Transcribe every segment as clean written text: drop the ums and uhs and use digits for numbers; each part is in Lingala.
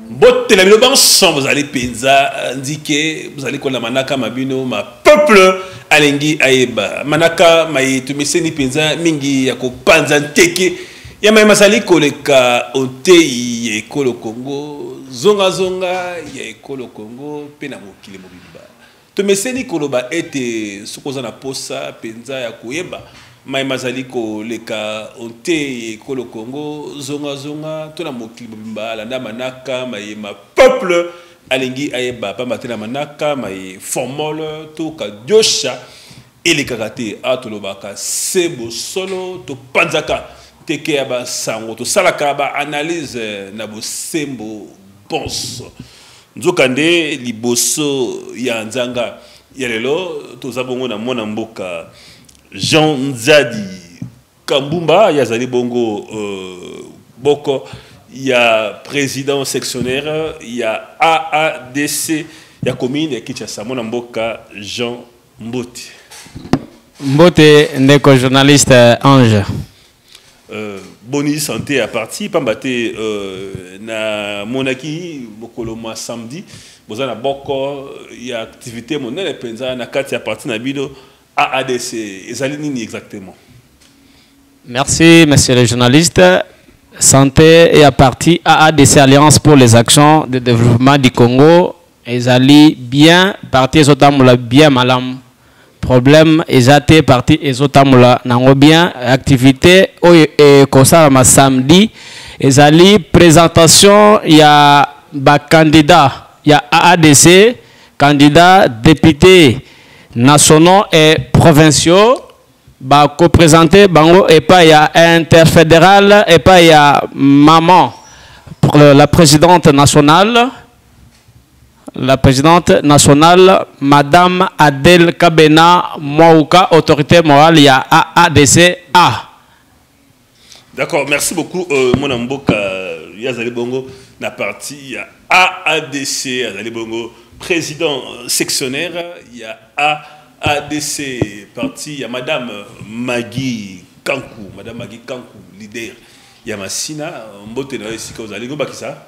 Botte la bilo ensemble, vous allez penza indiquer, vous allez connaître manaka mabino ma peuple alengi aeba manaka mai tumeseni penza mingi yako panza nteke ya mai masali koleka otei ekolo Congo zonga zonga ya ekolo Congo pena mokili mobimba tumeseni koloba ete sukoza na posa penza ya koyeba mai mazali koleka onte ekolo Congo zonga zonga tona mokili mobimba landa manaka mai ma peuple alengi ayeba pa matena manaka mai formole to ka diosha ele kakate atolobaka sebo solo to panzaka teke ya ba sango to salaka ba analyse na bo sembo bonso nzokande liboso ya nzanga ya lelo to zabongo na mwana mboka Jean Nzadi Kambumba yazali bongo boko ya président sectionnaire ya AADC ya commune ya Kinshasa mwana mboka Jean Mbote. Mbote ndeko journaliste Ange. Boni santé à partie pambate na monaki bokolo mwa samedi bozana boko ya activité monene penza na kati ya partie na bido AADC ezali nini exactement? Merci monsieur le journaliste. Santé et à partie AADC Alliance pour les actions de développement du Congo ezali bien partie ezotamula bien malam problème ezate partie ezotamula nango bien activité et kosala ma samedi ezali présentation ya ba candidat ya AADC candidat député nationaux et provinciaux ba co-présenté bango et pas ya interfédéral et pas ya maman pour la présidente nationale Madame Adel Kabena Mouka, autorité morale ya AADC A. D'accord, merci beaucoup mon amboka yazali bongo na partie ya AADC yazali bongo président sectionnaire ya AADC partie ya Madame Magui Kankou leader ya Masina mbote na esika ozali go bakisa.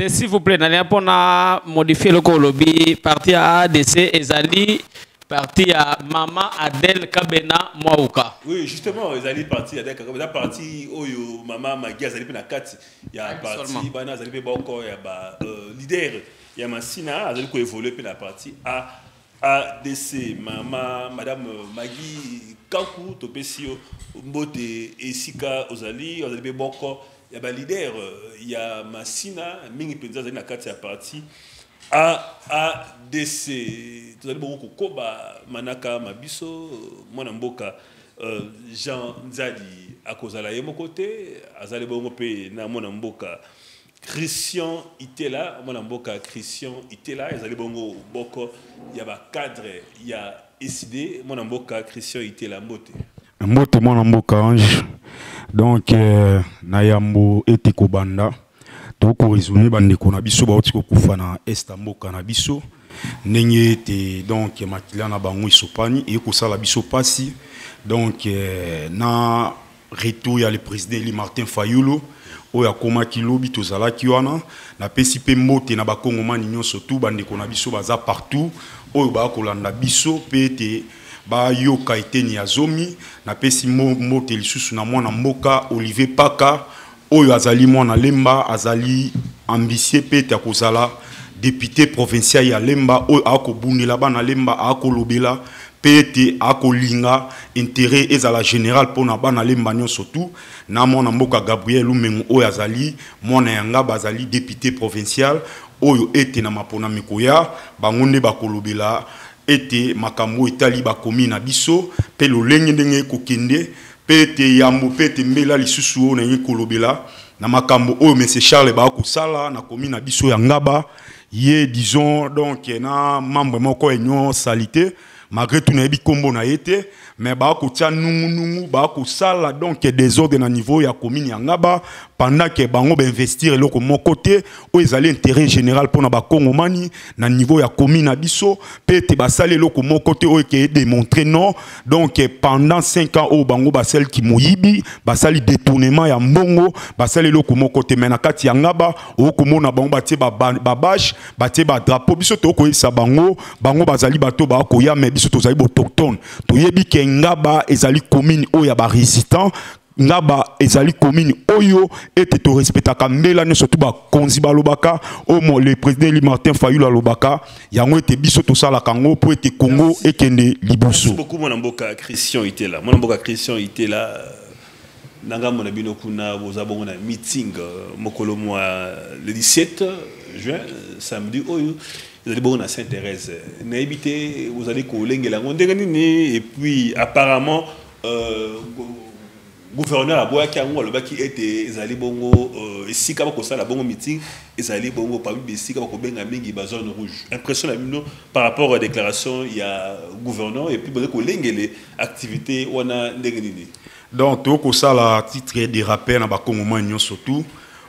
S'il vous plaît, n'allez pas modifier le colobi partie à ADC ezali partie à Maman Adel Kabena Mouka. Oui, justement, ezali partie Adel Kabena partie oyo Maman Magui ezali pe na kati ya partie bana ezali pe boko ya ba leader ya Masina ezali ko évoluer pe na partie ADC Madame Magui Kankou topesio mbote esika ozali pe boko il y a un leader, il y a Massina, mingi penza na kati ya parti AADC. Tout à l'heure koba manaka mabiso mwana mboka Jean Nzadi akozala yemo côté azali bongo pe na mwana mboka Christian Itela mwana mboka Christian Itela azali bongo boko ya ba cadre ya SID mwana mboka Christian Itela mbote mwana mboka Ange. Donc na yambo etiko banda toko résumer bandeko na biso ba otiko kufa na esta mboka na biso ndenge te donc makila na bango isopani et ko sala biso pasi donc na retour ya le président Eli Martin Fayulu oya koma kilobi tozala kiwana na pesipe mote na bakongomani nyonso tout bandeko na biso baza partout oyo ba kolanda biso pete ba yoka eteni ya zomi na pesi mote lisusu na mwana mboka Olivier Paka oyo azali mwana lemba azali ambitieux pete akozala député provincial ya lemba oyo akobundela bana lemba akolobela pete akolinga intérêt ezala général pona bana lemba nyonso tout na mwana mboka Gabriel Lumengo oyo azali mwana yanga bazali député provincial oyo ete na mapona mikoya bangonde bakolobela ete makambo etali bakomi na biso pe lolenge ndenge kokende pete yambo pete mbela lisusu na kolobela na makambo oyo monsieur Charles ba kusala na komi na biso ya ngaba ye disons donc na membre moko enyo salité malgré tout na bikombo na été mais ba ko tia nungu ba ko sala donc désordre na niveau ya commune ya ngaba pendant que bango ba investir eloko mon côté où ils allaient intérêt général pour na ba Kongomani na niveau ya commune na biso pete basali eloko mon côté où qui démontrer non donc pendant 5 ans au bango basel ki moyibi basali détournement ya mbongo basali eloko mon côté mais na kati ya ngaba o komona bango batie ba bache batie ba drapeau biso to ko isa bango bazali bato ba koya mais biso tozali autochtone to yebi ke ngaba ezali commune o ya ba résident ngaba ezali commune oyo ete to respectaka mbela ne surtout ba konzi balobaka o mo le président Martin Fayulu alobaka yango ete biso to sala kango po ete Congo ekende liboso. Merci beaucoup mon mboka Christian Itela. Mon mboka Christian Itela nanga mon bino kuna bozabongo na meeting mokolo mois le 17 juin samedi oyo vous allez bon à Sainte-Thérèse. N'habitez, vous allez coller et puis apparemment gouverneur à Boya Kiango le qui était ils bongo ici quand on la bongo meeting ils allaient bongo parmi ici quand on benga mingi zone rouge. Impression par rapport aux déclarations il y a gouverneur et puis bongo les activités on a ndengeni. Donc tout ça la titre de rappel na ba Congo surtout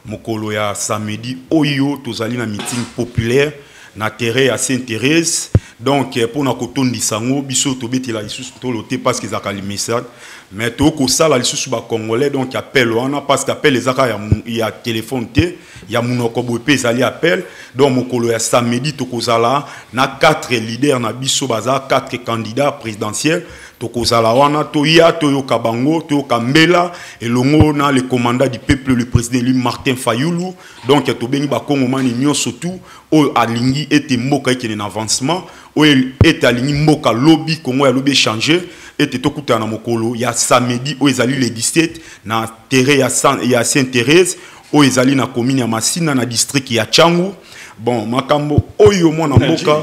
mokolo ya samedi oyo tozali na meeting populaire na terre à Sainte-Thérèse donc pour na kotondi sango biso to betela lisusu to loté parce qu'ils a message mais to ko sala lisusu ba congolais donc appel wana parce qu'appel les aka ya téléphone té ya munoko bope zali appel donc mokolo ya samedi to kozala na 4 leaders na biso baza 4 candidats présidentiels to kozala wana to ya to yoka bango to yoka mbela elongo na le commandant du peuple le président Martin Fayulu donc to bengi ba Kongomani nyonso tout o alingi ete mboka ekene na avancement o ete alingi mboka lobby Congo ya lobby changer ete tokuta na mokolo ya samedi o ezali le 17 na terre ya Sainte-Thérèse o ezali na commune ya Masina na district ya Changu bon makambo oyo mwana mboka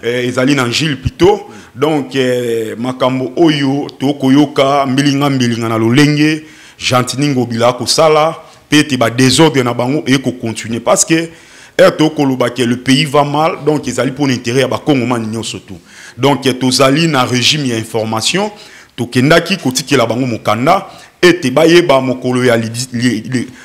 ezali na Gilles Pito donc makambo oyo tokoyoka mbilinga na lolenge Jantiningo bila ko sala pete ba désordre na bango et ko continuer parce que le pays va mal donc ils allaient pour l'intérêt à ba Kongomani nyonso tout donc tozali na régime ya information to kendaki kotiki la bango mokanda ete bayeba mokolo ya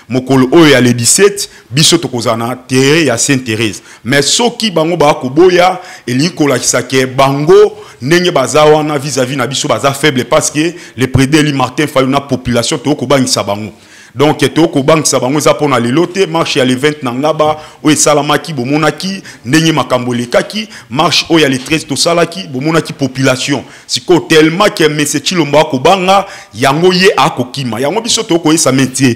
mokolo oyo ya le 17 biso tokozana terre ya Sainte-Thérèse mais soki bango ba koboya elikola kisake bango ndenge bazawa na vis-à-vis na biso baza faible parce que le président Martin Fayulu na population to ko bangisa bango donc toko bank sabango za pona lelote marche ya le 20 na ngaba o salamaki bomonaki ndenge makambo lekaki marche o ya le 13 to salaki bomonaki population siko tellement que monsieur Chilombo ko banga yango ye akokima yango biso toko esa métier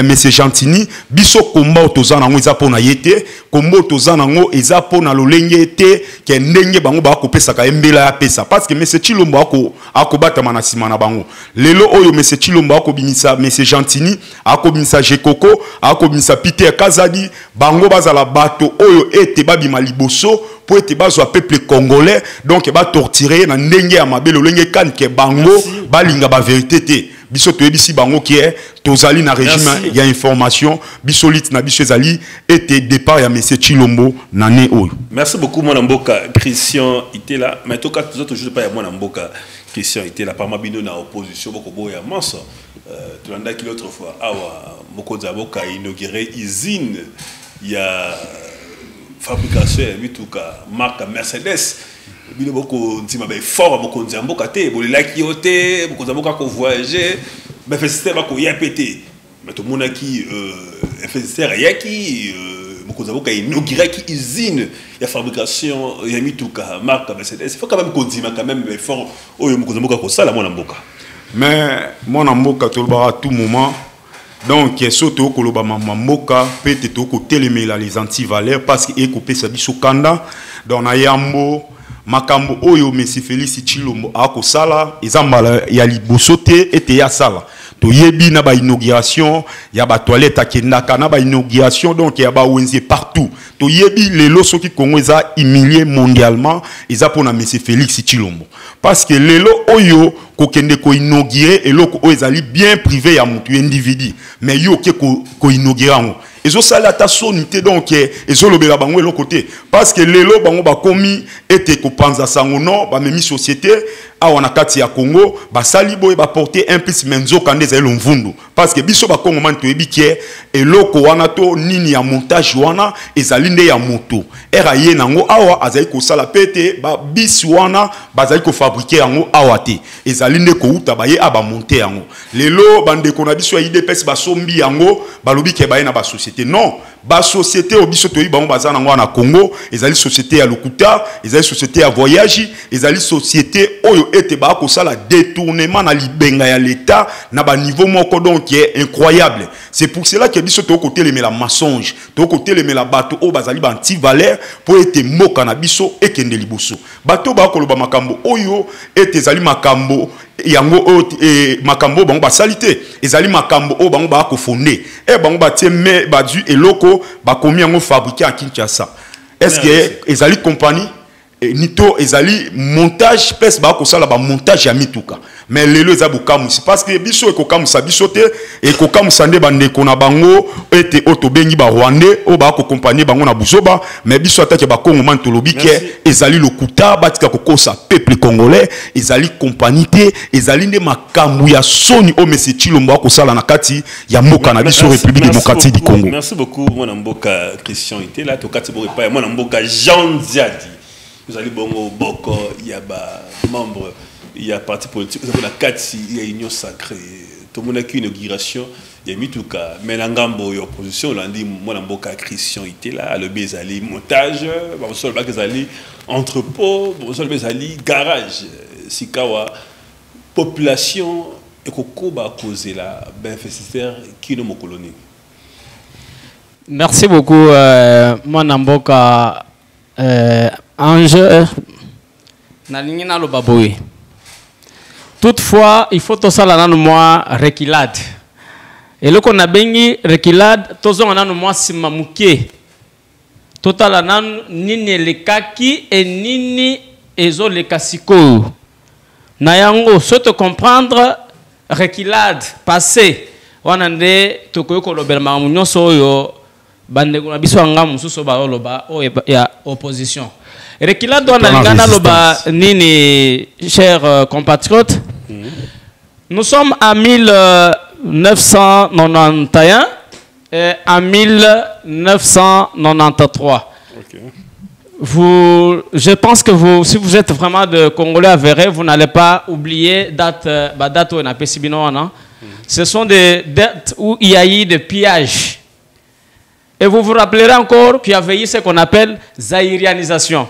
monsieur Gentini biso komba tozana ngo za pona yete kombo tozana ngo eza pona lolenge te ke ndenge bango ba kopesa ka mbela ya pesa parce que monsieur Chilombo akobata manasima na bango lelo oyo monsieur Chilombo akobinisa monsieur Gentini akobimisa Jekoko akobimisa Peter Kazadi bango bazala bato oyo ete babima liboso po ete bazwa peuple congolais donc ba torturer na ndenge ya mabelo lenge kan ke bango balinga ba vérité te biso to ebisi bango ki tozali na régime ya information biso lit na biso ezali ete départ ya monsieur Chilombo na ne oyo. Merci beaucoup mon mboka Christian Itela mais to ka toujours pas ya mon mboka Christian Itela par mabino na opposition boko boya manso tu l'as dit l'autre fois awa mokonza boka inauguré usine ya fabrication ya bituka marque Mercedes bino boko ntima ba fort mokonza mboka te bolela ki yote mokonza boka ko voyager mais féliciter ba ko yapete mais to monaki féliciter yaki mokonza boka inauguré ki usine ya fabrication ya bituka marque Mercedes il faut quand même continuer quand même fort oyo mokonza boka ko sala mona mboka. Mais mon amboka tolba à tout moment donc surtout koloba mamboka peut-être ko télémela les anti-valeurs parce que ekopé sa biso kanda dans na yambo makambo oyo monsieur Félix Chilombo ako sala ezambala ya liboso te ete ya sala to yebi na ba inauguration ya ba toilette akendaka na ba inauguration donc ya ba wenze partout to yebi lelo soki Congo eza humilié mondialement eza pona monsieur Félix Chilombo parce que lelo oyo kokende ko inaugurer eloko oyo ezali bien privé ya mutu individu mais yo ke ko inaugurer ngo ezo sala ta sonité donc ezo lobela bango eloko te parce que lelo bango ba komi ete ko panza sango non ba memi société awa na kati ya Congo basali boye ba porter un plus menzo kande za lomvundu parce que biso ba Congo man toyebi ke eloko wana to nini ya montage wana ezali nde ya moto era ye nango awa azali ko sala pete ba bis wana bazali ko fabriquer yango awa te ezali nde ko uta ba ye aba monter yango lelo bande ko na biso ya IDPS ba sombi yango balobi ke ba ye na ba société non ba société o biso toyi bango bazana nango na Congo ezali société ya lokuta ezali société ya voyage ezali société oyo ete ba ko sala détournement na libenga ya l'état na ba niveau moko donc qui est incroyable. C'est pour cela que biso to côté les la mensonge to côté les la bateau o bazali ba anti valeur pour ete moka na biso ekende liboso bateau ba ko loba makambo oyo ete zali makambo yango makambo bango basalite ezali makambo o bango ba ko fondé e bango ba tie me ba du eloko ba komi yango fabriquer à Kinshasa. Est-ce que ezali compagnie nito ezali montage pes ba ko sala ba montage ya mituka mais lelo eza bokamusi parce que biso ekokamusa biso te ekokamusa nde bandeko na bango ete otobengi ba rwandais o ba ko compagnie bango na buzoba mais biso atake ba kongo man tolobi ke ezali lokuta batika kokosa peuple congolais ezali compagnie te ezali nde makambu ya soni o mesi Chilombo ko sala na kati ya mboka na biso République démocratique du Congo. Merci beaucoup mon mboka Christian était là to kati bo pa mon mboka Jean Ziadi. Vous allez bongo boko il y a ba membre il y a parti politique vous avez la 4 il y a union sacrée tout le monde a qu'une inauguration il y a mis tout cas mais l'angambo et opposition on dit moi mboka Christian était là le bezali montage bon sol ba bezali entrepôt bon sol bezali garage sikawa population et kokoba causer la bénéficiaire qui nous colonie. Merci beaucoup mon mboka Ange Nalingina lo baboui. Toutefois, il faut tout ça là moi reculade. Et le qu'on a bengi reculade, tout ça on a moi simamuke. Total anan nini le kaki et nini ezo le kasiko. Nayango sote comprendre reculade passé. On a des tokoyo kolobelma munyo soyo bande kuna biso anga mususo ba oloba o ya opposition. Reculade doit nalingana loba nini chers compatriotes. Nous sommes en 1991 et en 1993. Okay. Je pense que vous, si vous êtes vraiment de Congolais avérés, vous n'allez pas oublier date où on a Pessibino. Ce sont des dates où il y a eu des pillages. Et vous vous rappellerez encore qu'il y avait eu ce qu'on appelle zaïrianisation.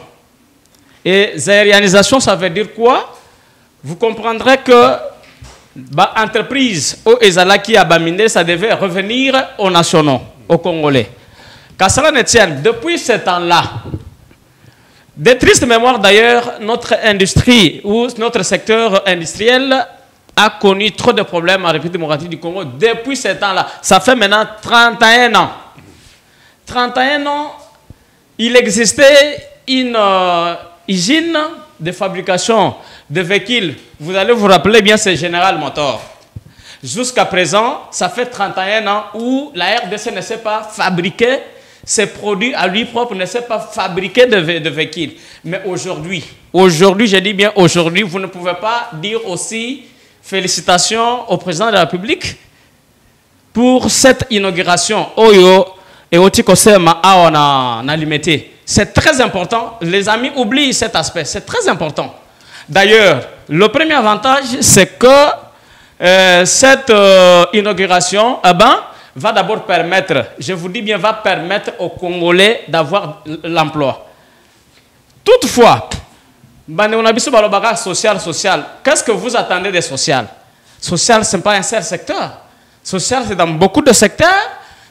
Et zaïrianisation, ça veut dire quoi? Vous comprendrez que l'entreprise au Ezalaki à Baminde, ça devait revenir aux nationaux, aux Congolais. Car cela ne tienne, depuis ce temps-là, de tristes mémoires d'ailleurs, notre industrie ou notre secteur industriel a connu trop de problèmes en République démocratique du Congo depuis ce temps-là. Ça fait maintenant 31 ans. 31 ans, il existait une usine de fabrication de véhicules. Vous allez vous rappeler bien, c'est General Motors. Jusqu'à présent, ça fait 31 ans où la RDC ne sait pas fabriquer ses produits à lui propre, ne sait pas fabriquer de véhicules. Mais aujourd'hui, je dis bien aujourd'hui, vous ne pouvez pas dire aussi félicitations au président de la République pour cette inauguration. Oyo et Otikosema a limité. C'est très important. Les amis oublient cet aspect. C'est très important. D'ailleurs, le premier avantage, c'est que cette inauguration va d'abord permettre, je vous dis bien, va permettre aux Congolais d'avoir l'emploi. Toutefois, social, qu'est-ce que vous attendez des social? Social, ce n'est pas un seul secteur. Social, c'est dans beaucoup de secteurs.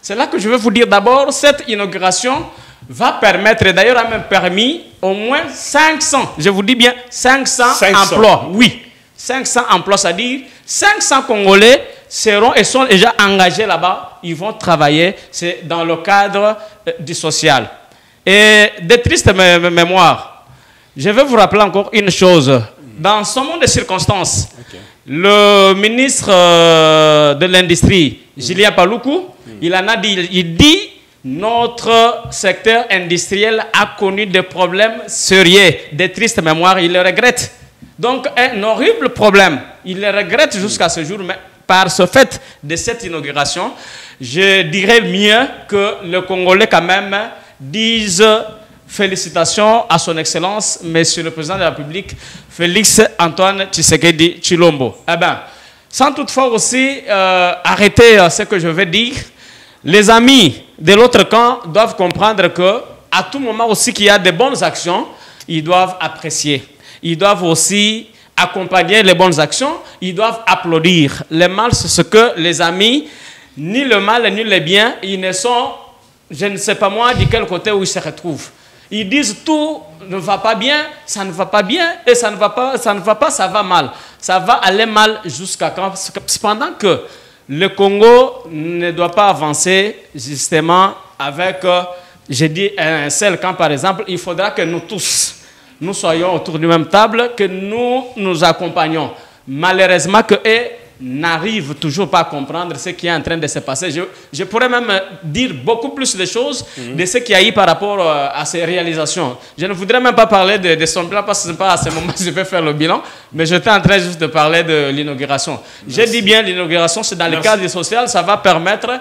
C'est là que je vais vous dire d'abord, cette inauguration va permettre, et d'ailleurs a même permis au moins 500, je vous dis bien 500 emplois. Oui, 500 emplois, c'est-à-dire 500 Congolais seront et sont déjà engagés là-bas. Ils vont travailler, c'est dans le cadre du social. Et des tristes mémoires, je vais vous rappeler encore une chose. Dans ce monde de circonstances, le ministre de l'Industrie, Julien Paluku, il en a dit, il dit notre secteur industriel a connu des problèmes sérieux, des tristes mémoires, il le regrette. Donc, un horrible problème. Il le regrette jusqu'à ce jour, mais par ce fait de cette inauguration, je dirais mieux que le Congolais quand même disent félicitations à son Excellence, Monsieur le Président de la République, Félix Antoine Tshisekedi Tshilombo. Eh bien, sans toutefois aussi arrêter ce que je vais dire, les amis de l'autre camp doivent comprendre que à tout moment aussi qu'il y a de bonnes actions, ils doivent apprécier. Ils doivent aussi accompagner les bonnes actions, ils doivent applaudir. Le mal, c'est ce que les amis, ni le mal ni le bien, ils ne sont, je ne sais pas moi, de quel côté où ils se retrouvent. Ils disent tout ne va pas bien, ça ne va pas bien, et ça ne va pas, ça va mal. Ça va aller mal jusqu'à quand? Cependant que le Congo ne doit pas avancer justement avec, je dis un seul camp par exemple, il faudra que nous tous, nous soyons autour d'une même table, que nous accompagnons. Malheureusement que eux n'arrivent toujours pas à comprendre ce qui est en train de se passer. Je pourrais même dire beaucoup plus de choses de ce qu'il y a eu par rapport à ces réalisations. Je ne voudrais même pas parler de son bilan parce que ce n'est pas à ce moment que je vais faire le bilan, mais j'étais en train juste de parler de l'inauguration. Je dis bien l'inauguration, c'est dans le cadre social, ça va permettre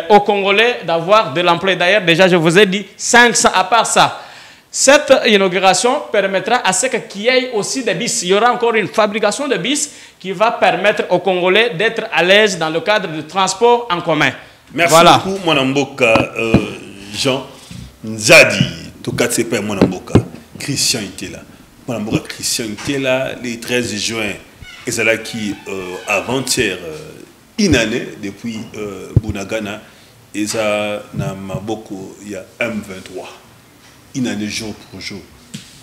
aux Congolais d'avoir de l'emploi. D'ailleurs, déjà, je vous ai dit 500 à part ça. Cette inauguration permettra à ce qu'il y ait aussi des bis. Il y aura encore une fabrication de bis qui va permettre aux Congolais d'être à l'aise dans le cadre du transport en commun. Merci beaucoup, Mwanamboka Jean Nzadi. Tout cas, c'est pas Mwanamboka. Christian était là. Mwanamboka Christian était là le 13 juin. Et c'est là qui, avant-hier, une année, depuis Bunagana, et ça n'a pas beaucoup, il y a M23. Une année jour pour jour.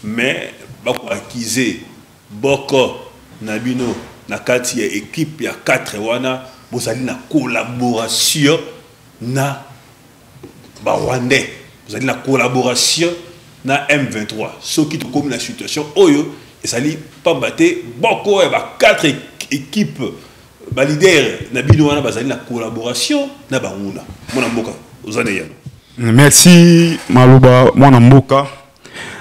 Mais, beaucoup acquisé, beaucoup, Nabino, Nakati, équipe, il y a 4 wana, vous avez une collaboration, na Rwandais. Vous avez une collaboration, na M23. Ce qui te comme la situation, oyo, et ça dit, pas battre, beaucoup, il y a 4 équipes, leader, Nabino, wana, vous avez une collaboration, na Baruna. Mon amboka, vous en avez. Merci Malouba Mwanamboka.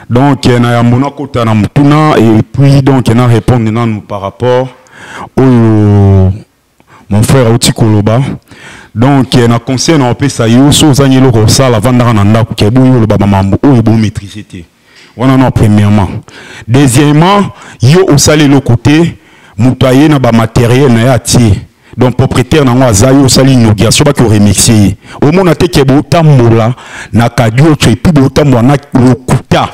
Donc il y a un kota na mutuna et puis donc il y a répondre nous par rapport au mon frère Oti Koloba. Donc il y a un conseil na opesa yo so zanyelo ko sala vandara na ndako ke boyo lo baba mambo o bo maîtriser. Wana non premièrement. Deuxièmement, yo osale le côté mutaye na ba matériel na ya tie. Donc propriétaire na wazayo sali inauguration ba ko remercier au mona te ke botambola na kadio et puis botambola na lokuta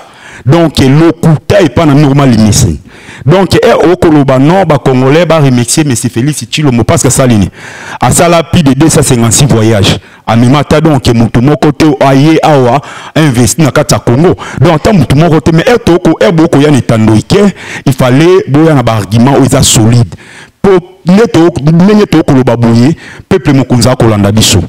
donc lokuta est pas na normal limité donc au koloba non ba congolais ba remercier monsieur Félix Tshilombo parce que salini a sala plus de 256 voyages a memata donc mutu moko te aye awa investi na kata Congo donc tant mutu moko te mais etoko eboko ya netandoike il fallait boya na ba argument oza solide peuple mokonza kolanda biso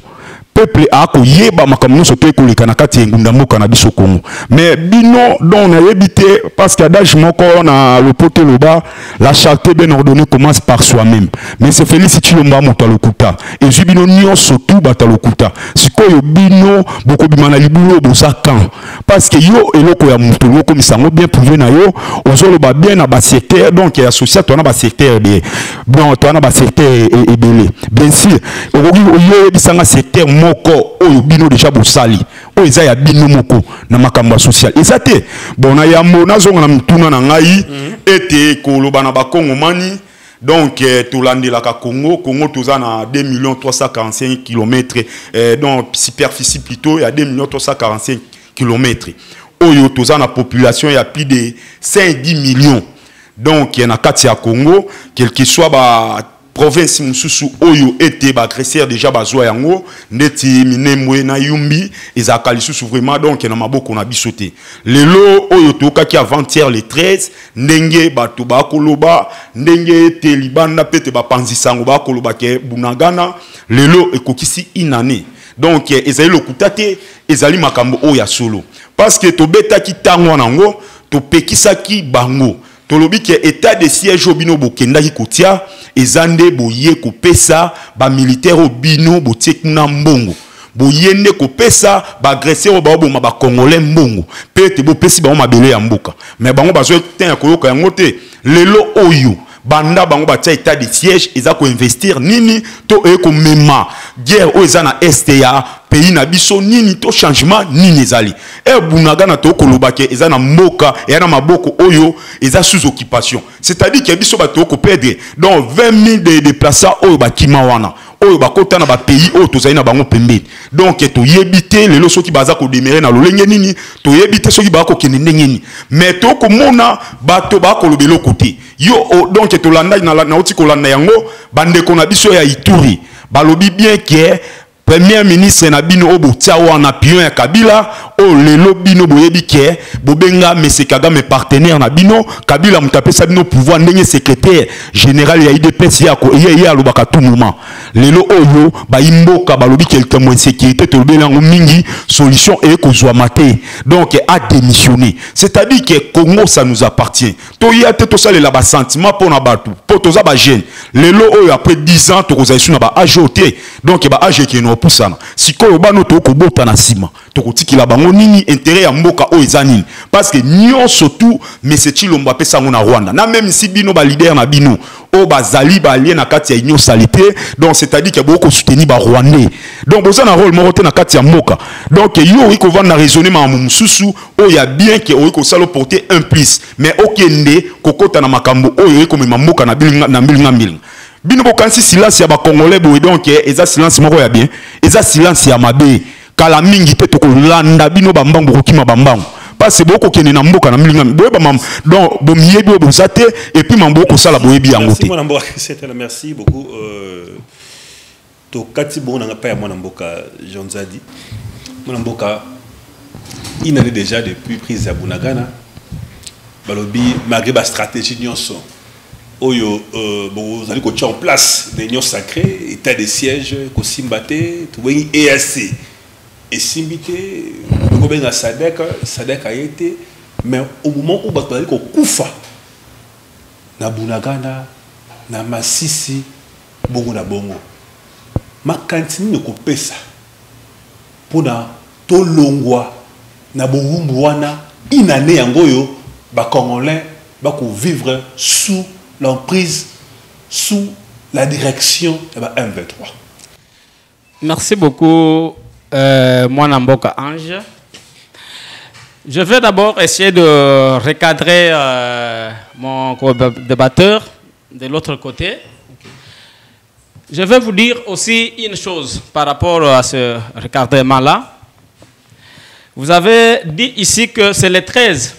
peuple ako yeba makamno so te koleka na kati ngunda mboka na biso Congo mais bino don na yebité parce que adage moko na le pote loba la charité bien ordonnée commence par soi-même mais c'est Félix Tshilombo moto lokuta et jubino nyo surtout bata lokuta sikoyo bino boko bimana libulo bosakan parce que yo eloko ya moto loko misango bien prouvé na yo ozolo ba bien na ba secteur donc ya social to na ba secteur de bon to na ba secteur et belé bien sûr yo bisanga secteur moko oyo bino déjà bosali oyo eza ya bino moko na makambo social ezate bon na yambo nazonga na mutuna na ngai ete koloba na bakongo mani donc tolandelaka Congo toza na 2 345 km donc superficie plutôt il y a 2 345 km oyo toza na population ya plus de 5-10 millions donc na kati ya Congo quel que soit ba province mususu oyo ete ba agresseur déjà bazwa yango ndeti minemwe na yumbi ezaka lisusu vraiment donc na maboko na bisote lelo oyo tokaki avant-hier le 13 ndenge bato ba koloba ndenge ete libanda pete ba panzisango ba koloba ke Bunagana lelo ekokisi inane donc ezali lokutate ezali makambo oya solo parce que tobetaki tango nango topekisaki bango tolobi ke état de siège obino bokendaki kotia ezande boye kopesa ba militaire obino botekuna mbongo boyende kopesa ba agresseur ba congolais mbongo pete bopesi ba mabele ya mboka mais bango bazo ten koyoka yango te lelo oyo banda bango batia état de siège eza ko investir nini to ko mema guerre o eza na est ya pays na biso nini to changement nini ezali Bunagana to kolobake eza na mboka ya na maboko oyo eza sous occupation, c'est-à-dire que biso bato ko perdre donc 20 000 de déplacés oyo bakima wana oyo bakota na ba pays oyo tozali na bango pembeni. Donc to yebite lelo soki baza ko demeurer na lolenge nini to yebite soki ba ko kende ndenge nini mais to ko mona bato ba ko lobelo côté yo donc to landa na oti ko landa yango bande ko na biso ya Ituri balobi bien que Premier ministre na bino obo tiawa na pion ya Kabila o lelo bino boyebi ke bobenga Mese Kagame partenaire na bino Kabila mutapesa bino pouvoir ndenge secrétaire général ya IDPS yako ya lobaka tout moment lelo oyo ba imboka balobi quelqu'un moins sécurité to lobela ngo mingi solution et kozwa maté donc a démissionné, c'est-à-dire que Congo ça nous appartient to yate to sale la ba sentiment pour na batu pour toza ba jeune lelo oyo après 10 ans to kozaisu na ba ajoté donc ba age qui no pusana sikoyo bano to ko bota na sima to ko tikila bango nini intérêt ya mboka o ezanini parce que nyon surtout mais c'est Chilombo pesa ngo na Rwanda na même si bino ba leader na bino o bazali ba alien na kati ya union salité donc c'est-à-dire que beaucoup soutenir ba Rwandais donc boza na rôle moko te na kati ya mboka donc yo iko vendre raisonnement mususu o ya bien que o iko salo porter un plus mais okende kokota na makambo o iko mema mboka na bilinga bino bokansi silence ya ba congolais boy donc eza silence moko ya bien eza silence ya mabe kala mingi te to kolanda bino bambango kokima bambango parce que beaucoup kene na mboka na milinga boy ba mam donc bo miyebi bo sate et puis mambo ko sala boyebi yango te merci beaucoup to kati bon na pa ya mwana mboka Jean Zadi mwana mboka il n'allait déjà depuis prise ya Bunagana balobi malgré ba stratégie nyonso oyo bon vous allez coacher en place des unions sacrées état de siège ko simbate to wengi EAC et simbité ko benga Sadek a été mais au moment où bato ko kufa na Bunagana na Masisi bongo na bongo makantini ne ko pesa pona to longwa na bowumbu wana inane yangoyo ba congolais ba ko vivre sous l'emprise, sous la direction de M23. Merci beaucoup, Mwana Mboka Ange. Je vais d'abord essayer de recadrer mon débatteur de l'autre côté. Je vais vous dire aussi une chose par rapport à ce recadrement-là. Vous avez dit ici que c'est le 13,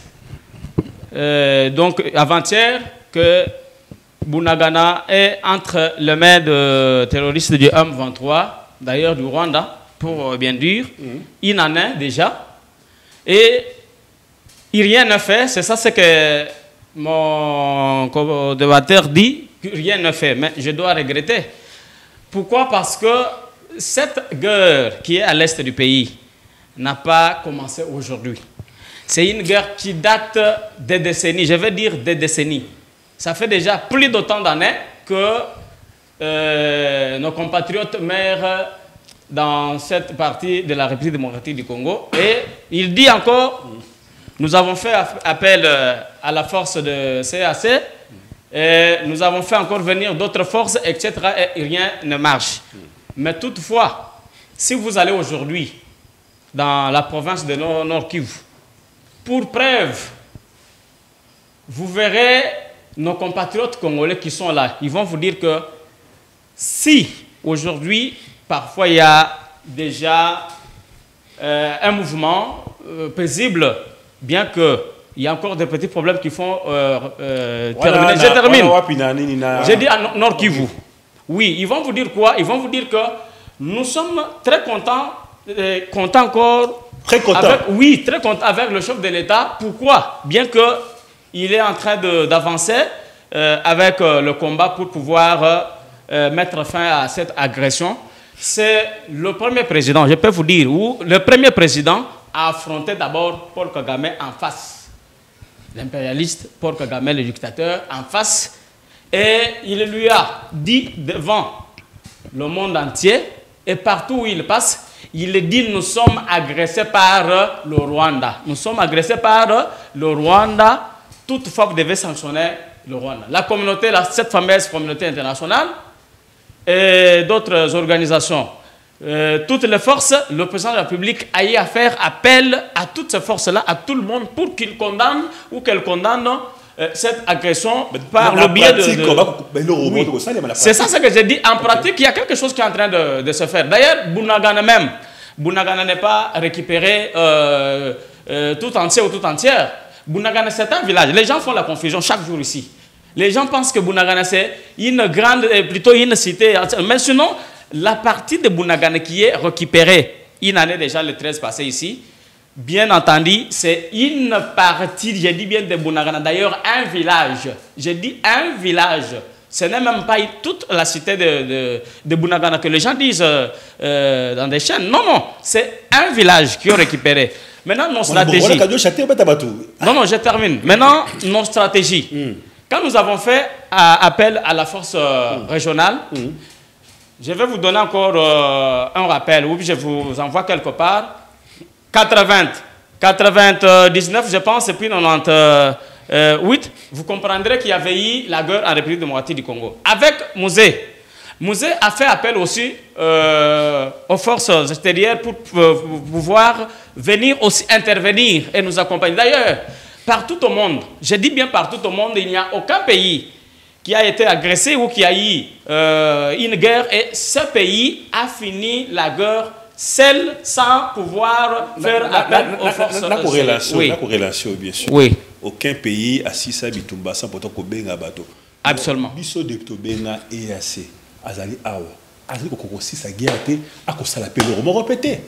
donc avant-hier, que Bunagana est entre les mains de terroristes du M23, d'ailleurs du Rwanda, pour bien dire. Il en est déjà. Et rien n'est fait. C'est ça ce que mon débatteur dit, que rien n'est fait. Mais je dois regretter. Pourquoi? Parce que cette guerre qui est à l'est du pays n'a pas commencé aujourd'hui. C'est une guerre qui date des décennies, je vais dire des décennies. Ça fait déjà plus de temps d'années que nos compatriotes meurent dans cette partie de la République démocratique du Congo. Et il dit encore, nous avons fait appel à la force de CAC, et nous avons fait encore venir d'autres forces, etc. Et rien ne marche. Mais toutefois, si vous allez aujourd'hui dans la province de Nord Kivu, pour preuve, vous verrez nos compatriotes congolais qui sont là. Ils vont vous dire que si aujourd'hui, parfois il y a déjà un mouvement paisible, bien qu'il y a encore des petits problèmes qui font terminer. Je termine. J'ai dit à Nord Kivu. Oui, ils vont vous dire quoi? Ils vont vous dire que nous sommes très contents, encore. Très content. Oui, très content avec le chef de l'État. Pourquoi? Bien qu'il est en train d'avancer avec le combat pour pouvoir mettre fin à cette agression. C'est le premier président, je peux vous dire, où le premier président a affronté d'abord Paul Kagame en face. L'impérialiste Paul Kagame, le dictateur, en face. Et il lui a dit devant le monde entier, et partout où il passe, il dit nous sommes agressés par le Rwanda. Nous sommes agressés par le Rwanda. Toutefois, vous devez sanctionner le Rwanda. La communauté, cette fameuse communauté internationale et d'autres organisations, toutes les forces, le président de la République a eu à faire appel à toutes ces forces-là, à tout le monde, pour qu'ils condamnent ou qu'elles condamnent cette agression par le biais de... Oui. C'est ça ce que j'ai dit. En pratique, il y a quelque chose qui est en train de se faire. D'ailleurs, Bunagana même, Bunagana n'est pas récupéré tout entier ou tout entière. Bunagana, c'est un village. Les gens font la confusion chaque jour ici. Les gens pensent que Bunagana, c'est une grande, plutôt une cité. Mais sinon, la partie de Bunagana qui est récupérée, une année déjà, le 13 passé ici, bien entendu, c'est une partie, j'ai dit bien de Bunagana, d'ailleurs un village. J'ai dit un village. Ce n'est même pas toute la cité de Bunagana que les gens disent dans des chaînes. Non, non, c'est un village qui est récupéré. Maintenant, nos stratégies... Non, non, je termine. Maintenant, nos stratégies. Quand nous avons fait appel à la force régionale, je vais vous donner encore un rappel, ou je vous envoie quelque part. 99, je pense, et puis 98, vous comprendrez qu'il y avait eu la guerre en République démocratique du Congo. Avec Mouzé. Mouzé a fait appel aussi aux forces extérieures pour pouvoir venir aussi intervenir et nous accompagner. D'ailleurs, partout au monde, je dis bien partout au monde, il n'y a aucun pays qui a été agressé ou qui a eu une guerre et ce pays a fini la guerre seul sans pouvoir faire appel aux forces. La corrélation, bien sûr. Oui. Aucun pays a si ça bitumba sans pourtant qu'on benga bateau. Absolument. Biso de Tobenga et assez. Azali awa. Azali koko si sa guerre te a ko sala pelo mo répéter.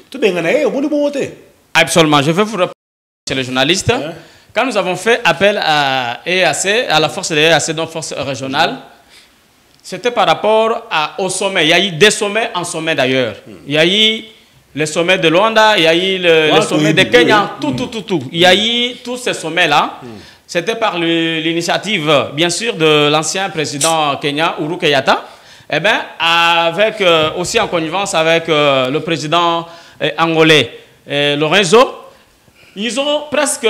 Tout benga na au bon monter. Absolument. Je vais vous répondre chez les journalistes. Quand nous avons fait appel à EAC, à la force de EAC, donc force régionale, c'était par rapport au sommet. Il y a eu des sommets en sommet d'ailleurs. Il y a eu le sommet de Luanda, il y a eu le sommet de Kenya, tout. Il y a eu tous ces sommets-là. C'était par l'initiative, bien sûr, de l'ancien président Kenya, Uhuru Kenyatta. Eh bien, avec, aussi en connivence avec le président angolais Lorenzo. Ils ont presque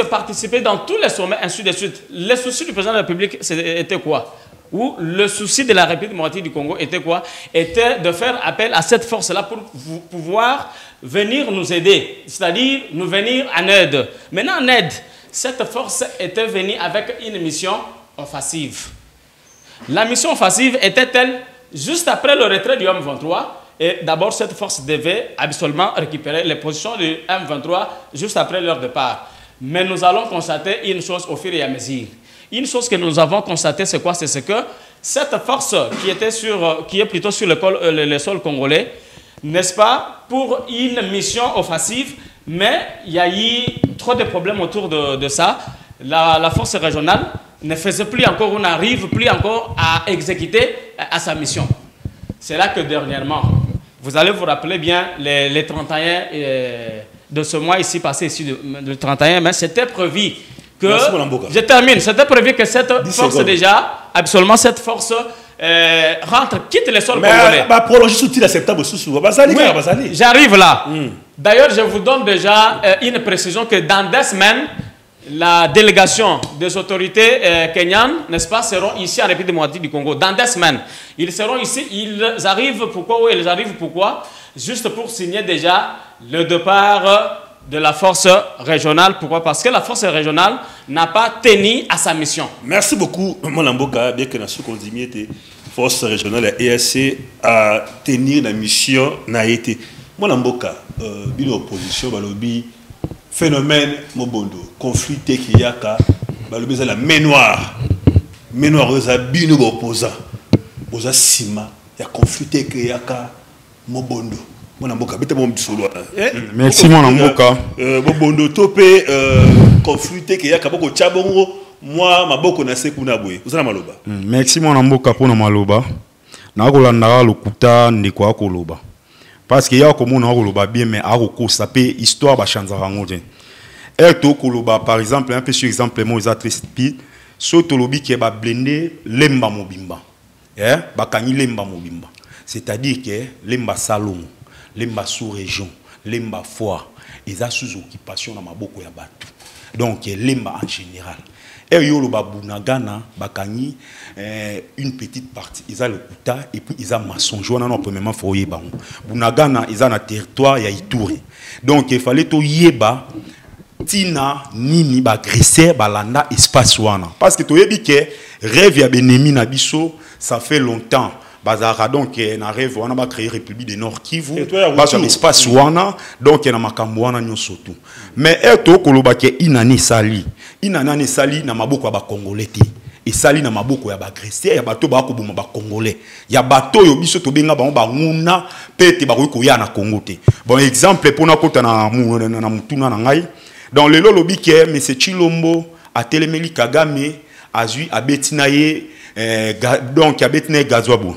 participé dans tous les sommets, ainsi de suite. Le souci du président de la République, était quoi? Ou le souci de la République démocratique du Congo était quoi? Était de faire appel à cette force-là pour pouvoir venir nous aider, c'est-à-dire nous venir en aide. Maintenant, en aide, cette force était venue avec une mission offensive. La mission offensive était-elle juste après le retrait du M23? Et d'abord, cette force devait absolument récupérer les positions du M23 juste après leur départ. Mais nous allons constater une chose au fur et à mesure. Une chose que nous avons constatée, c'est quoi? C'est que cette force qui est plutôt sur le sol congolais, n'est-ce pas, pour une mission offensive, mais il y a eu trop de problèmes autour de ça. La force régionale ne faisait plus encore, on n'arrive plus encore à exécuter à sa mission. C'est là que dernièrement, vous allez vous rappeler bien les 31 de ce mois ici, passé ici, le 31 mai, c'était prévu que... Je termine. C'était prévu que cette force déjà, absolument cette force, quitte les sols congolais. Mais prolonger sous-titre acceptable sous oui, j'arrive là. D'ailleurs, je vous donne déjà une précision que dans 2 semaines, la délégation des autorités kenyanes, n'est-ce pas, seront ici en République démocratique du Congo. Dans 2 semaines, ils seront ici. Ils arrivent pourquoi? Oui, ils arrivent pourquoi? Juste pour signer déjà le départ de la force régionale. Pourquoi? Parce que la force régionale n'a pas tenu à sa mission. Merci beaucoup, Molamboka. Bien que nous avons dit que la force régionale EAC a tenu la mission n'a été. Molamboka, l'opposition, balobi phénomène mobondo conflit qui y a la mémoire aux abus opposants aux asima il y a conflit qui y a mobondo merci mon amboka mobondo topé conflit qui y a beaucoup chabongo moi maboko na sekuna boye uzana maloba merci mon amboka pona maloba na kolanda lokuta ndeko akoloba. Parce qu'il y a comme on a bien, mais à ça peut histoire va changer par exemple, un peu sur exemple, moi j'ai triste surtout lobby qui va blender lemba mobimba, bakani lemba mobimba. C'est-à-dire que lemba salon, lemba sous-région, lemba foire, ils ont sous occupation dans ma boko ya batu. Donc lemba en général. Yolo Bunagana, Bakani, une petite partie, ils ont le Kuta, et puis ils ont maçon. Je vois, premièrement, il faut yeba. Bunagana, ils ont un territoire, il y a Ituri. Donc, il fallait to yeba, tina, nini, agressé, balanda, espace wana. Parce que to yebi ke, rêve ya benemi na biso, ça fait longtemps. Bazara donc na rêve wana ba créer République du Nord Kivu, parce que espace wana, donc na makambo wana nyoso tout. Mais eto koloba ke inani sali na maboko ya ba Congolais te. Et sali na maboko ya ba agresseur ya bato ba ko boma ba Congolais. Ya bato yo biso to benga ba nguna pete ba ko ya na Congo te. Bon exemple pour na kota na mutuna na ngai. Dans le lolobi ke M. Chilombo a telemeli Kagame azui abetina ye donc abetine Gazwabo.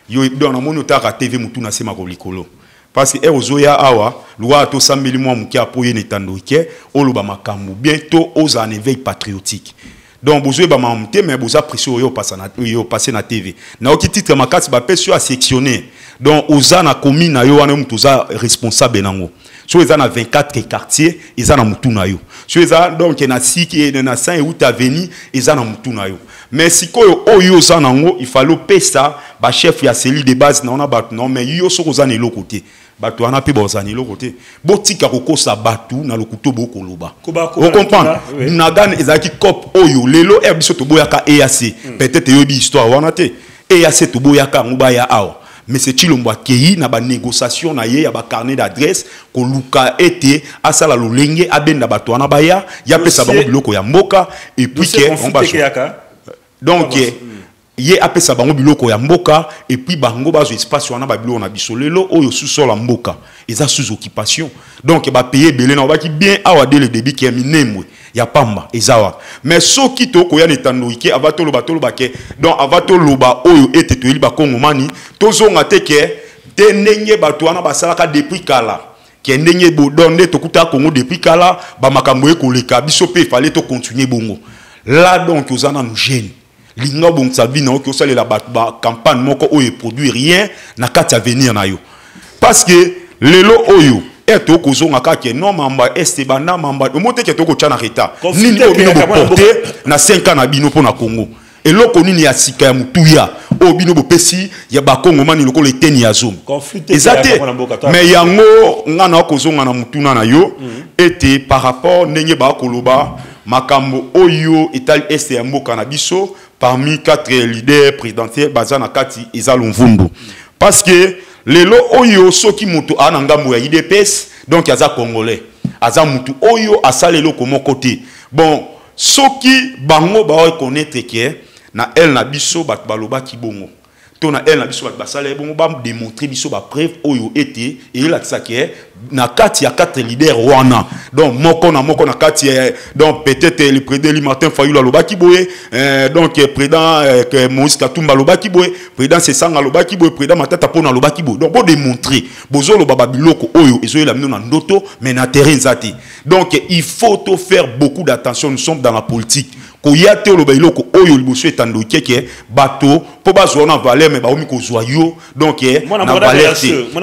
Yo dans mon otaka TV mutuna sema ko likolo. Parce que ozoya awa loi to sambeli mwa muki apoye netando ke oloba makambu bientôt aux en éveil patriotique. Donc bozoe ba mamte mais boza pression yo passer na TV. Na oki titre makati ba peso a sectionner. Donc oza na commune na yo wana mutu za responsable nango. So ils ont 24 quartiers, ils ont mutuna yo. So ils ont donc na siki na 5 août avenue, ils ont mutuna yo. Mais si ko yo za nango, il fallait pesa ba chef ya cellule de base na ona batu non mais yo so kozana le côté. Batu wana pe bozani le côté. Botika kokosa batu na lokuto boko loba. Vous comprenez? Nagan ezaki cop oyo lelo erbiso to boyaka EAC. Peut-être yo bi histoire wana te. EAC to boyaka ngubaya awa. Mais c'est Chilombo Kei na ba négociation na ye ya ba carnet d'adresse ko luka ete asala lolenge abenda bato wana baya ya pesa bango biloko ya mboka et puis que on ba donc ye apesa bango biloko ya mboka et puis bango bazo espace wana ba biloko na biso lelo oyo sous-sol ya mboka eza sous occupation donc ba payer belé na ba ki bien awa dès le début qui est minemwe ya pamba ezawa mais soki to ko ya netanoike avato loba ke donc avato loba oyo ete to liba kongomani tozonga te ke te ndenge bato wana basalaka depuis kala ke ndenge bodonde to kuta Congo depuis kala ba makambo ekoleka biso pe fallait to continuer bongo là donc ozana nous gêne linga bon sabi na ko salela ba campagne moko oyo produit rien na kati avenir na yo parce que lelo oyo eto kozonga kake non mamba este banda mamba omote ke to ko tchana reta nini obino porter na 5 ans na bino pona Congo et loko nini ya sika ya mutuya obino bopesi ya ba Congo mani loko le teni ya zoom ezate mais yango ngana kozonga na mutuna na yo était par rapport ndenge ba koloba makambo oyo etal este ya mboka na biso parmi 4 leaders présidentiels bazana kati ezalo mvundu parce que lelo oyo soki mutu ana ngambo ya IDPS donc aza congolais aza mutu oyo asalelo komo côté bon soki bango ba reconnaître que na el na biso bat baloba kibongo to na el na biso bat basala bongo ba démontrer biso ba preuve oyo été et la tsake na kati ya 4 leaders wana donc moko na kati donc peut-être le président Martin Fayulu alobaki boye donc président Moïse Katumba alobaki boye président Sesanga alobaki boye président Matata Pona alobaki boye donc pour démontrer bozolo baba biloko oyo ezoyela mino na ndoto mais na terrain zati donc il faut to faire beaucoup d'attention nous sommes dans la politique koya te lo bailoko oyo liboso etando keke bato po bazona valeur mais baomi ko joyeux donc na valeur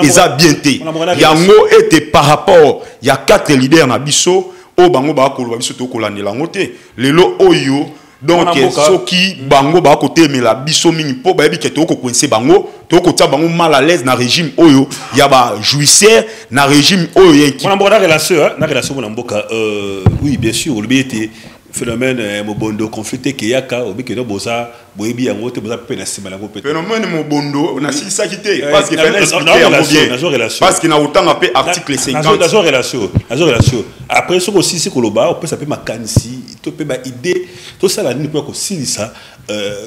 eza bien te yango était par rapport il y a 4 leaders na biso o bango ba ko biso to ko landela ngote lelo oyo donc soki bango ba ko temela biso mingi po ba yebi ke to ko coincer bango to ko tia bango mal à l'aise na régime oyo ya ba jouisseur na régime oyo yeki on a relation na mboka oui bien sûr le était phénomène mobondo conflicté kiyaka obike no boza boyebi yango te boza pe na sima lango pe phénomène mobondo na sisa kité parce que parce que na autant pe article 50 dans relation après ce aussi c'est koloba on peut s'appeler makanisi to pe ba idée to ça la ni peut ko silisa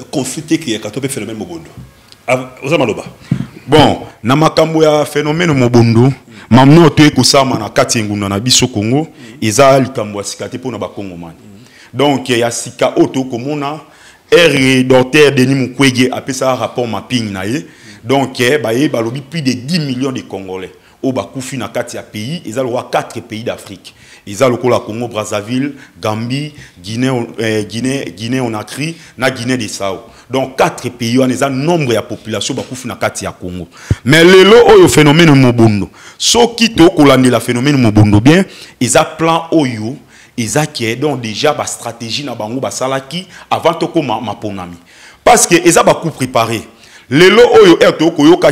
conflicté kiyaka to pe phénomène mobondo oza maloba bon na makambo ya phénomène mobondo mamno to ekosama na kati ngunda na biso Congo eza likambo asikate pona ba Congomani donc il y a sika auto komona docteur Denis Mukwege a fait ça rapport mapping na ye donc ba lobi plus de 10 millions de Congolais au bakufi na kati ya pays ils ont 4 pays d'Afrique ils ont le Congo Brazzaville Gambie Guinée Conakry na Guinée-Bissau donc 4 pays on a nombre ya population bakufi na kati ya Congo mais lelo oyo phénomène mobondo soki to kolandela phénomène mobondo bien ils a plan oyo ezaki donc déjà ba stratégie na bango ba salaki avant to ko ma ponami parce que eza ba coup préparé lelo oyo eto ko yoka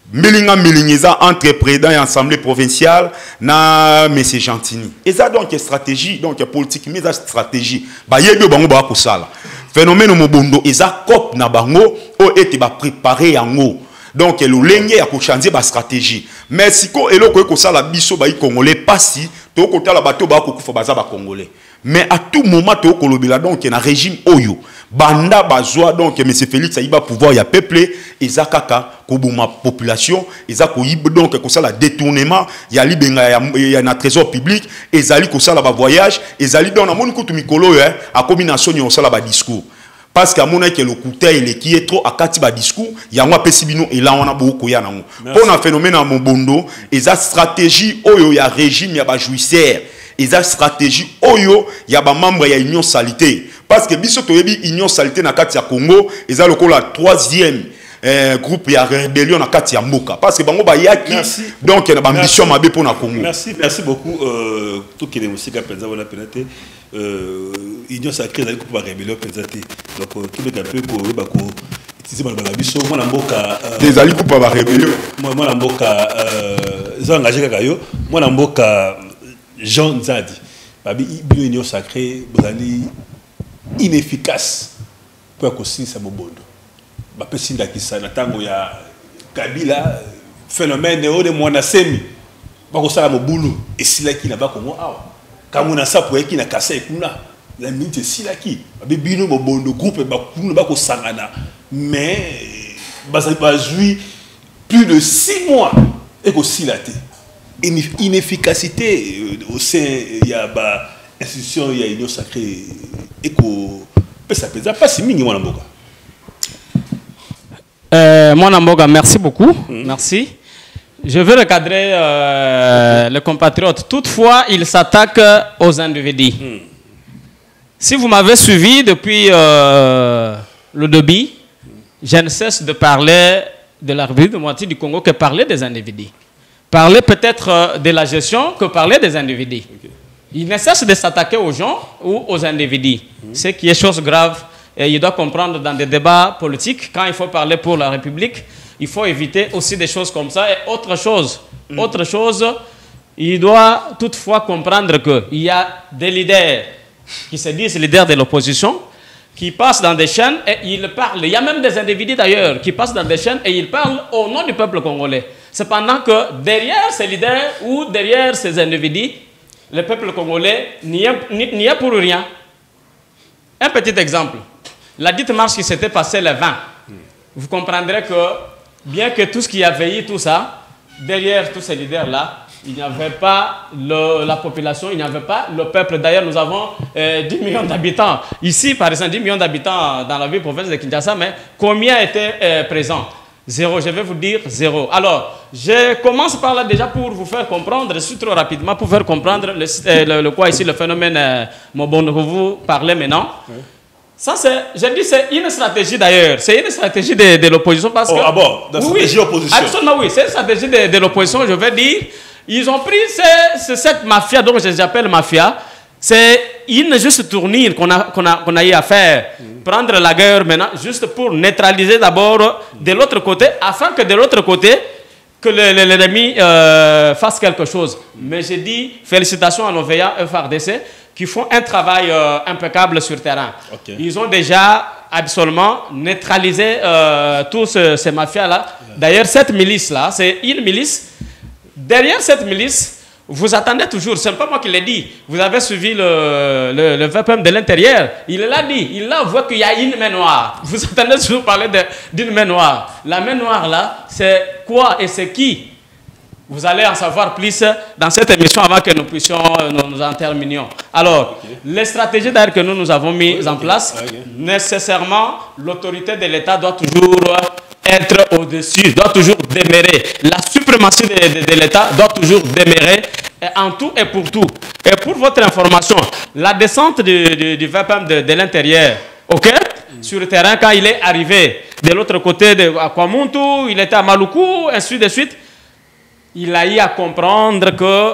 Milinga entre président et assemblée provinciale na monsieur Gentini. Et ça donc stratégie donc politique mais stratégie ba yebi bango ba ko sala. Phénomène mobondo eza cop na bango o ete ba préparer yango. Donc le lenge ya ko changer ba stratégie. Mais siko eloko ko sala biso ba congolais pasi to ko tala bato ba ko kufa baza ba congolais. Mais à tout moment to ko lobela donc na régime oyo banda bazwa donc monsieur Félix Aïba pouvoir ya peuple eza kaka ko buma population eza ko yib donc ko sala détournement ya libenga ya na trésor public ezali ko sala ba voyage ezali donc na moni ko tu mikolo a combinaison yo sala ba discours parce que amona que le couteil il qui est trop akati ba discours ya ngwa pesibino et là on a beaucoup ya nango pour un phénomène à mobondo eza stratégie oyo ya régime ya ba jouisseur eza stratégie oyo ya ba membre ya union salité parce que biso toyebi union salité na kati ya Congo eza lokola troisième groupe ya rébellion na kati ya mboka parce que bango ba yaki donc na ambition mabe pour na Congo. Merci beaucoup tout qui est musika penza wala penate union sacrée za ko ba rébellion penzaté donc tout le peu ko ba ko tisi ba biso mwana mboka des ali ko ba rébellion mwana mboka za engagé kaka yo mwana mboka Jean Nzadi babi union sacrée bozali inefficace pour kosilisa mobondo bapesi ndakisa na tango ya Kabila phénomène de mwana semi bakosala mobulu esilaki na bakongo awa kamuna sapo yaki na kasa ekuna la minute esilaki babino mobondo groupe bakuna bakosangana mais bazui plus de 6 mois ekosilate inefficacité au sein ya ba institution ya union sacrée eko pesa pesa pas si mingi mwana mboka Mwana mboka, merci beaucoup. Merci. Je veux recadrer les compatriotes. Toutefois, il s'attaque aux individus. Si vous m'avez suivi depuis le début, je ne cesse de parler de la République démocratique du Congo que parler des individus. Parler peut-être de la gestion que parler des individus. Okay. Il ne cesse de s'attaquer aux gens ou aux individus. Ce qui est chose grave. Et il doit comprendre dans des débats politiques, quand il faut parler pour la République, il faut éviter aussi des choses comme ça. Et autre chose, il doit toutefois comprendre qu'il y a des leaders qui se disent leaders de l'opposition, qui passent dans des chaînes et ils parlent. Il y a même des individus d'ailleurs qui passent dans des chaînes et ils parlent au nom du peuple congolais. Cependant que derrière ces leaders ou derrière ces individus, le peuple congolais n'y est pour rien. Un petit exemple. La dite marche qui s'était passée le 20, vous comprendrez que, bien que tout ce qui a veillé, tout ça, derrière tous ces leaders-là, il n'y avait pas la population, il n'y avait pas le peuple. D'ailleurs, nous avons 10 millions d'habitants. Ici, par exemple, 10 millions d'habitants dans la ville province de Kinshasa, mais combien étaient présents? 0, je vais vous dire 0. Alors, je commence par là déjà pour vous faire comprendre, je suis trop rapidement, pour faire comprendre quoi ici, le phénomène Mobondo que vous parlez maintenant. Oui. Ça, je dis c'est une stratégie d'ailleurs. C'est une stratégie de l'opposition parce que... Ah bon, de la stratégie de l'opposition. Absolument, oui. C'est une stratégie de l'opposition, je veux dire. Ils ont pris cette mafia, donc j'appelle mafia. C'est une juste tournure qu'on a eu à faire. Prendre la guerre maintenant, juste pour neutraliser d'abord de l'autre côté, afin que de l'autre côté, que l'ennemi fasse quelque chose. Mais j'ai dit, félicitations à nos veillants FARDC, qui font un travail impeccable sur le terrain. Okay. Ils ont déjà absolument neutralisé tous ces mafias-là. D'ailleurs, cette milice-là, c'est une milice. Derrière cette milice, vous attendez toujours, ce n'est pas moi qui l'ai dit, vous avez suivi le VPM de l'intérieur, il l'a dit, il a vu qu'il y a une main noire. Vous attendez toujours parler d'une main noire. La main noire-là, c'est quoi et c'est qui? Vous allez en savoir plus dans cette émission avant que nous puissions nous en terminions. Alors, les stratégies d'ailleurs que nous avons mises en place, nécessairement, l'autorité de l'État doit toujours être au-dessus, doit toujours demeurer. La suprématie de l'État doit toujours demeurer en tout et pour tout. Et pour votre information, la descente du VPM de l'intérieur, ok, sur le terrain, quand il est arrivé de l'autre côté de Kwamuntu, il était à Maluku, ainsi de suite, il a eu à comprendre que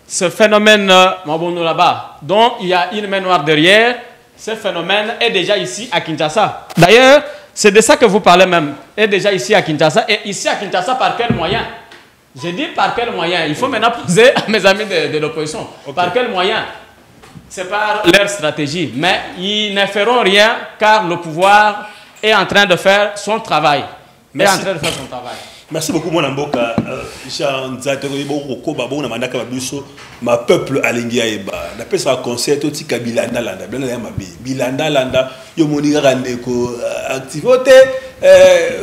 ce phénomène, là-bas, dont il y a une main noire derrière, ce phénomène est déjà ici à Kinshasa. D'ailleurs, c'est de ça que vous parlez même, est déjà ici à Kinshasa. Et ici à Kinshasa, par quel moyen? J'ai dit par quel moyen? Il faut maintenant poser à mes amis de l'opposition. Okay. Par quel moyen? C'est par leur stratégie. Mais ils ne feront rien car le pouvoir est en train de faire son travail. Merci. Est en train de faire son travail. Merci beaucoup, mon amboka. Ma peuple alingi aeba. D'après ce concert, aussi Bilanda Landa. Bilanda Landa. Yo moni randeko activité.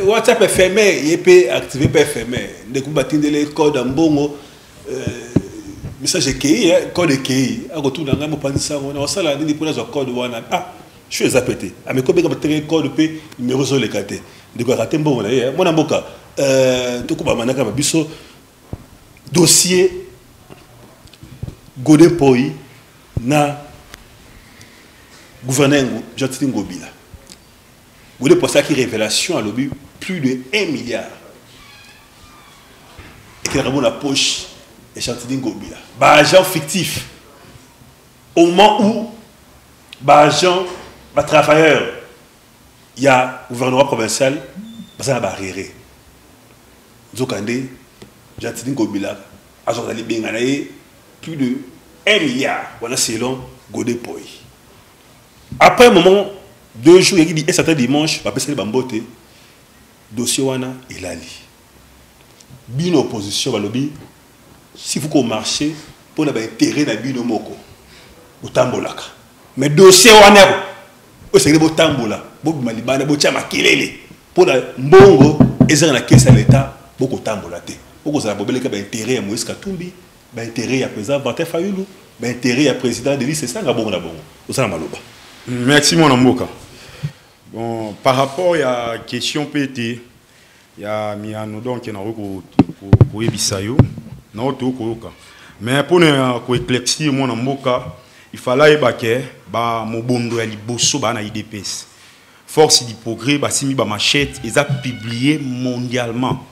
WhatsApp est fermé. Yep activé pas fermé. Dès que vous battez les codes en bongo. Message KI, code KI. À retour dans mon panissa, on a ça là. Ni pour les code wana. Ah, je suis zapété. À mes copains qui ont code P numéro sur les cartes. De quoi rater bon là. Mon amboka. Tokuba manaka biso dossier Godin Poi na gouverneur Jean-Titi Ngobila. Godin Poi ça qui révélation à l'objet plus de 1 milliard. Et qui a la poche et Jean-Titi Ngobila. Bah agent fictif. Au moment où bah agent, bah travailleur, il y a gouvernement provincial, bah ça va barrière. Zokande, Jean-Titi Ngobila, a plus de 1 milliard. Voilà, selon Godin Poi. Après un moment, 2 jours, il dit un certain dimanche, il va passer le bambote, dossier wana il a li. Bien opposition, si vous marchez, pour l'intérêt de bien moko, au tambolaka. Mais dossier wana, au secret de tambola, bobu malibana, bobu chama kelele, pour la mbongo, et ça dans la caisse à l'État. Beaucoup de temps pour la tête. Beaucoup de temps pour intérêt à Moïse Katumbi, intérêt à président Martin Fayulu, intérêt à président de l'île, c'est ça la bonne. Merci mon amboka. Bon, par rapport à la question PT, il y a Miano donc qui est pour Ebisayo, non tout koyoka. Mais pour nous éclaircir mon amboka, il fallait que mon bondo ali bosso ba na IDPS. Force du progrès, ba simi ba machette, ils a publié mondialement.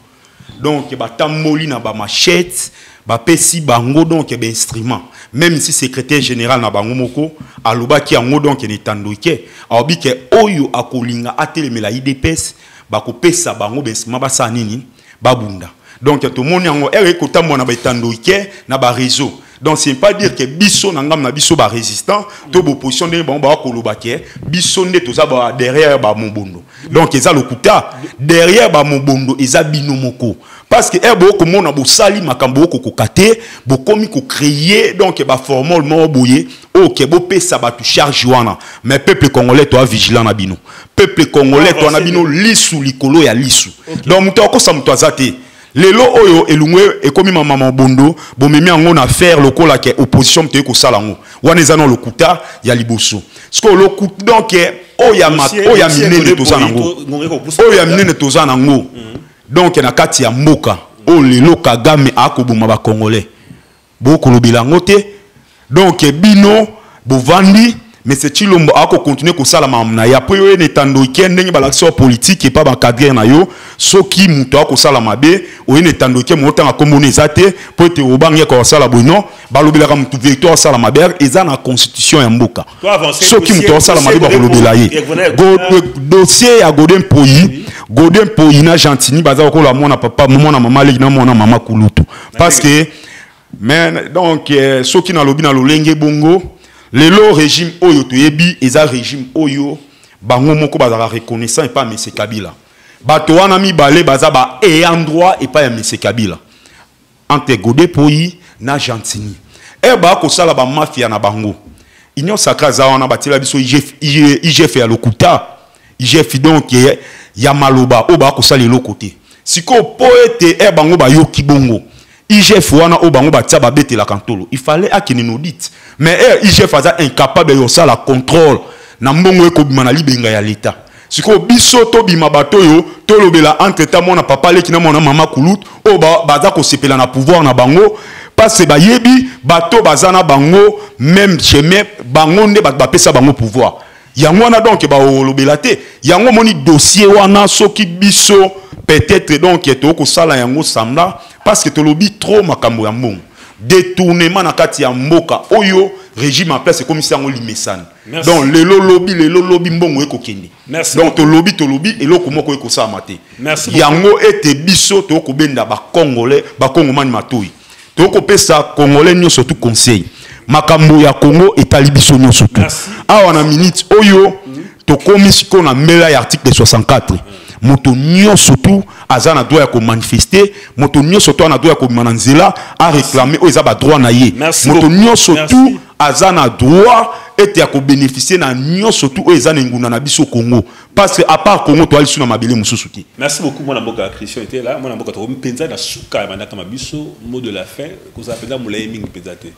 Donc, ba tamoli na ba machette, ba pesi bango donc ba instrument. Même si secrétaire général na bango moko, aloba ki ango donc ne tandoike, aobi ke oyo akolinga atelemela IDPS, ba ko pesa bango ba instrument ba sa nini, ba bunda. Donc tout le monde yango ere ko tambo na ba tandoike na ba réseau. Donc c'est pas dire que biso nangam na biso ba résistant, to bo position de ba koloba ke biso nde to za ba derrière ba mobondo. Donc eza lokuta derrière ba mobondo eza binomoko. Parce que ebo ko mona bo sali makambo ko kokate, bo komi ko créer donc ba formule mo boye o ke bo pesa ba tu charge wana. Mais peuple congolais to vigilant na bino. Peuple congolais to na bino lisu likolo ya lisu. Donc muto ko sa muto azate. Lelo oyo elungwe ekomi mama bondo bomemi ango na faire lokola ke opposition te ko sala ngo wana ezano lokuta ya liboso sko lokuta donc oya minene tozana ngo oya minene tozana ngo donc na kati ya mboka o lelo Kagame akobuma ba congolais boko lobila ngote donc bino bovandi mais c'est Chilombo a continuer ko sala mamna ya po yo netando ikende ba l'action politique et pas ba cadre na yo soki muto ko sala mabe o netando ke mota na kombo nezate po te obangi ko sala bono ba lobela ka mutu victoire sala mabe eza na constitution ya mboka soki muto sala mabe ba lobela ye dossier ya Godin Poi na Gentini baza ko la mona papa mona mama le na mona mama kulutu parce que mais donc soki na lobi na lolenge bongo le régime oyo toyebi eza régime oyo bango moko bazala reconnaissant et pas M. Kabila. Bato wana mibale baza ba ayant droit et pas M. Kabila. Entre Godin Poi na Gentini. E ba ko sala ba mafia na bango. Union sacrée za wana batela biso IGF ya lokuta. IGF donc ya maloba o ba ko sala le côté. Siko poete e bango ba yoki bongo. IGF wana o bango batia ba bete la kantolo. Il fallait akini audit. Mais IGF aza incapable de faire la contrôle na mbongo ekobima na libenga ya l'état. Siko biso to bima bato yo to lobela entre ta mona papa leki na mona mama kulut o baza ko sepela na pouvoir na bango parce ba yebi bato bazana bango même chemin bango nde ba pesa bango pouvoir. Yango wana donc ba lobela te. Yango moni dossier wana soki biso peut-être donc to ko sala yango samla parce que to lobi trop makambo ya mbongo. détournement na kati ya mboka oyo régime en place comme ça on limesane. Donc le lobby mbongo ekokende. Donc to lobby eloko moko ekosa maté. Merci. Yango ete biso to ko benda ba congolais ba congomani matoi. To ko pesa congolais nyo surtout conseil. Makambo ya Congo etali biso nyo surtout. Awa na minute oyo to komi siko na mela ya article 64. Moto nyo surtout azana droit ya ko manifester, moto nyo surtout ana droit ya ko mananzela a réclamer o eza ba droit na ye. Moto nyo surtout azana droit ete ya ko bénéficier na nyo surtout o eza nguna na biso Congo parce que à part Congo to ali suna mabele mususu ki. Merci beaucoup mon amboka Christian était là, mon amboka to mpenza na suka manaka mabiso mot de la fin ko za penda mulai mingi mpenza te.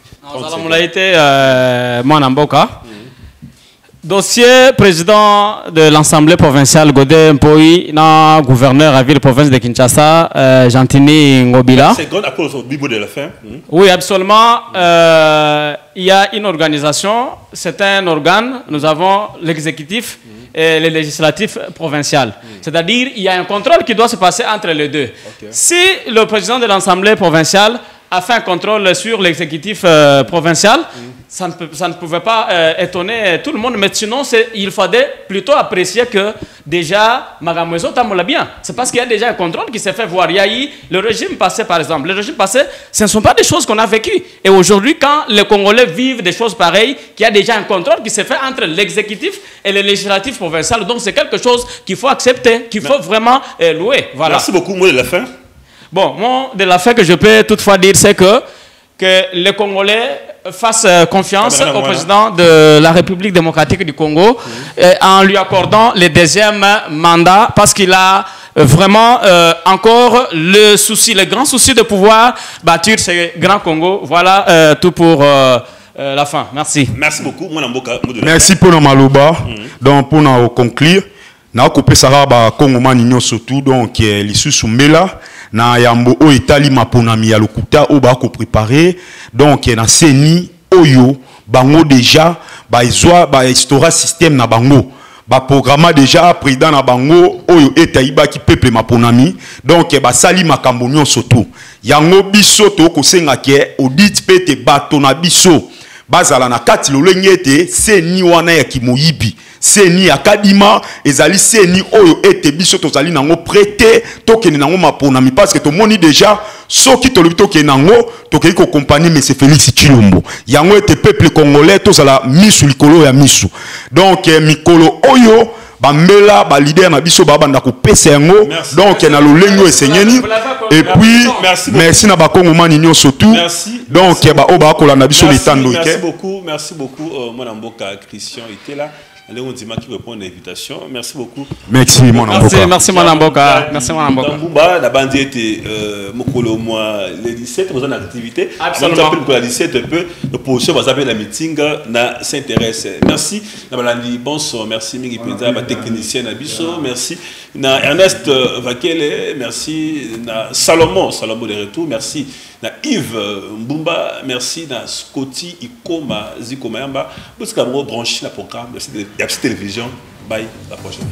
Za mulai te mon amboka. Dossier président de l'Assemblée provinciale Godé Mpoyi, gouverneur à ville province de Kinshasa, Gentini Ngobila. Seconde après le bibo de la fin. Oui, absolument. Il y a une organisation, c'est un organe. Nous avons l'exécutif et le législatif provincial. C'est-à-dire il y a un contrôle qui doit se passer entre les deux. Si le président de l'Assemblée provinciale a fait un contrôle sur l'exécutif provincial, ça ne pouvait pas étonner tout le monde, mais sinon, il fallait plutôt apprécier que déjà, Magamozo Tamoula bien. C'est parce qu'il y a déjà un contrôle qui s'est fait voir. Il y a eu le régime passé, par exemple. Le régime passé, ce ne sont pas des choses qu'on a vécues. Et aujourd'hui, quand les Congolais vivent des choses pareilles, qu'il y a déjà un contrôle qui s'est fait entre l'exécutif et le législatif provincial. Donc, c'est quelque chose qu'il faut accepter, qu'il faut vraiment louer. Voilà. Merci beaucoup. Mot de la fin. Bon, mot de la fin que je peux toutefois dire, c'est que les Congolais fassent confiance au président de la République démocratique du Congo en lui accordant le deuxième mandat parce qu'il a vraiment encore le grand souci de pouvoir bâtir ce grand Congo. Voilà tout pour la fin. Merci. Merci beaucoup. Merci pour le maloba. Donc pour nous conclure, na kopé saraba Congomani nyo surtout donc lisusu mbela na yambo o etali maponami ya lokuta o ba ko préparer donc na seni oyo bango déjà ba izwa ba histoire système na bango ba programme déjà président na bango oyo etaiba ki peuple maponami donc ba sali makambo nyo surtout yango biso to ko senga ke audit pete bato na biso bazala na kati lolengete seni wana ya kimoyibi seni akadima ezali seni oyo ete biso tozali nango prêter tokeni nango maponami parce que to moni déjà soki tolobi tokeni nango tokei ko compagnie monsieur Félix Tshilombo yango ete peuple congolais tozala misu likolo ya misu donc mikolo oyo bambela ba leader na biso ba banda ko pesa yango donc na lolengo esenyeni et puis merci na ba Congomani nyo surtout donc ba oba ko la na biso letando ke merci beaucoup mon amboka Christian était là. Léon Dima qui répond à l'invitation. Merci beaucoup. Merci mon amboka. Merci mon amboka. Merci mon amboka. La bande était Mokolo moi le 17 vous en activité. Absolument. Pour la 17 peu le position vous avez la meeting na s'intéresse. Merci. Na balandi bonsoir. Merci Mingi Penza ba technicien na biso. Merci na Ernest Vakele. Merci na Salomon de retour. Merci na Yves Mbumba. Merci na Scotty Ikoma Zikoma Yamba. Parce que vous branchez le programme de la télévision. Bye, à la prochaine.